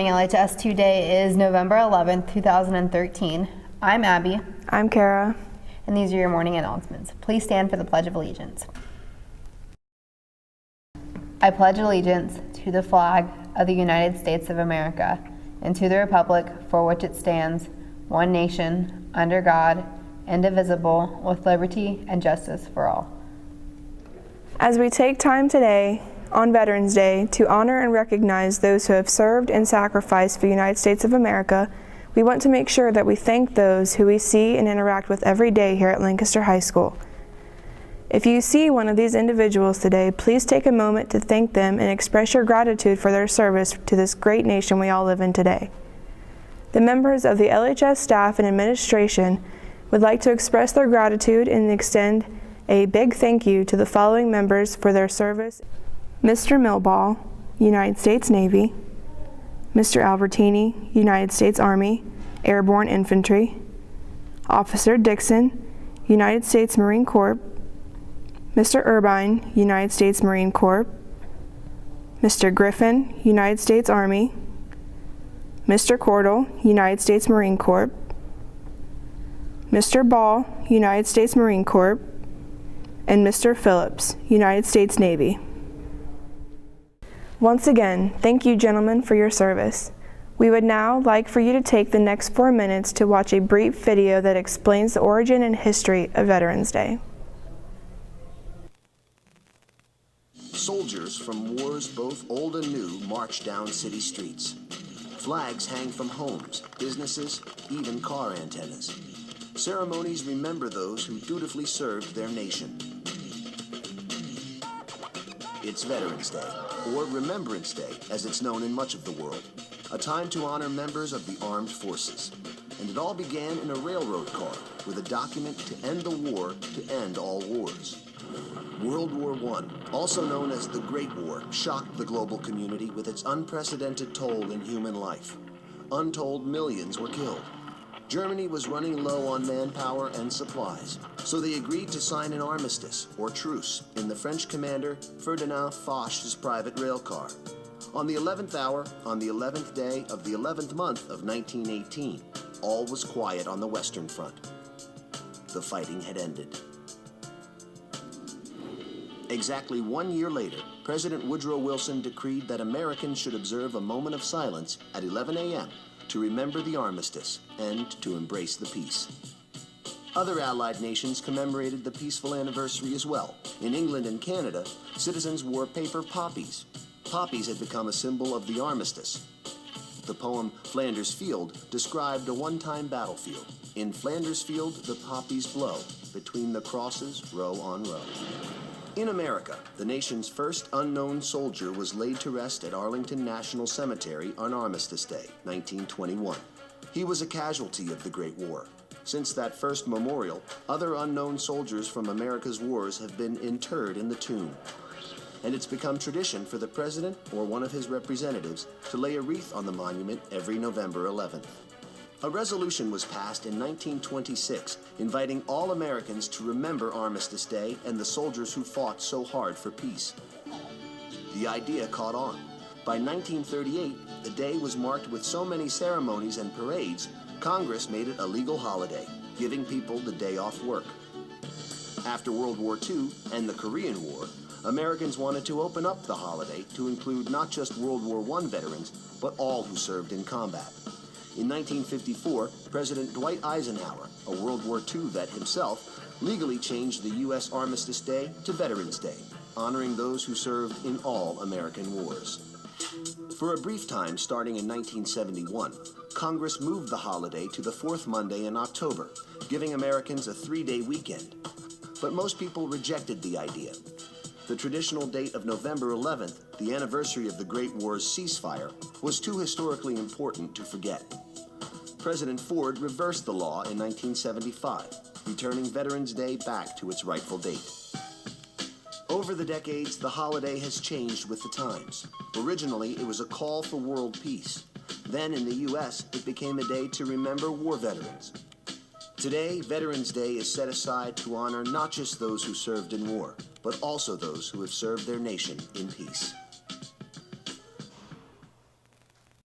morning, LHS. Today is November 11th, 2013. I'm Abby. I'm Kara. And these are your morning announcements. Please stand for the Pledge of Allegiance. I pledge allegiance to the flag of the United States of America and to the republic for which it stands, one nation, under God, indivisible, with liberty and justice for all. As we take time today on Veterans Day to honor and recognize those who have served and sacrificed for the United States of America, we want to make sure that we thank those who we see and interact with every day here at Lancaster High School. If you see one of these individuals today, please take a moment to thank them and express your gratitude for their service to this great nation we all live in today. The members of the LHS staff and administration would like to express their gratitude and extend a big thank you to the following members for their service: Mr. Millball, United States Navy; Mr. Albertini, United States Army, Airborne Infantry; Officer Dixon, United States Marine Corps; Mr. Irvine, United States Marine Corps; Mr. Griffin, United States Army; Mr. Cordell, United States Marine Corps; Mr. Ball, United States Marine Corps; and Mr. Phillips, United States Navy. Once again, thank you, gentlemen, for your service. We would now like for you to take the next 4 minutes to watch a brief video that explains the origin and history of Veterans Day. Soldiers from wars both old and new march down city streets. Flags hang from homes, businesses, even car antennas. Ceremonies remember those who dutifully served their nation. It's Veterans Day, or Remembrance Day, as it's known in much of the world, a time to honor members of the armed forces. And it all began in a railroad car with a document to end the war to end all wars. World War I, also known as the Great War, shocked the global community with its unprecedented toll in human life. Untold millions were killed. Germany was running low on manpower and supplies, so they agreed to sign an armistice, or truce, in the French commander Ferdinand Foch's private rail car. On the 11th hour, on the 11th day of the 11th month of 1918, all was quiet on the Western Front. The fighting had ended. Exactly 1 year later, President Woodrow Wilson decreed that Americans should observe a moment of silence at 11 a.m. to remember the armistice and to embrace the peace. Other Allied nations commemorated the peaceful anniversary as well. In England and Canada, citizens wore paper poppies. Poppies had become a symbol of the armistice. The poem Flanders Field described a one-time battlefield. In Flanders Field, the poppies blow, between the crosses, row on row. In America, the nation's first unknown soldier was laid to rest at Arlington National Cemetery on Armistice Day, 1921. He was a casualty of the Great War. Since that first memorial, other unknown soldiers from America's wars have been interred in the tomb. And it's become tradition for the president or one of his representatives to lay a wreath on the monument every November 11th. A resolution was passed in 1926 inviting all Americans to remember Armistice Day and the soldiers who fought so hard for peace. The idea caught on. By 1938, the day was marked with so many ceremonies and parades, Congress made it a legal holiday, giving people the day off work. After World War II and the Korean War, Americans wanted to open up the holiday to include not just World War I veterans, but all who served in combat. In 1954, President Dwight Eisenhower, a World War II vet himself, legally changed the U.S. Armistice Day to Veterans Day, honoring those who served in all American wars. For a brief time, starting in 1971, Congress moved the holiday to the fourth Monday in October, giving Americans a 3-day weekend. But most people rejected the idea. The traditional date of November 11th, the anniversary of the Great War's ceasefire, was too historically important to forget. President Ford reversed the law in 1975, returning Veterans Day back to its rightful date. Over the decades, the holiday has changed with the times. Originally, it was a call for world peace. Then in the U.S., it became a day to remember war veterans. Today, Veterans Day is set aside to honor not just those who served in war, but also those who have served their nation in peace.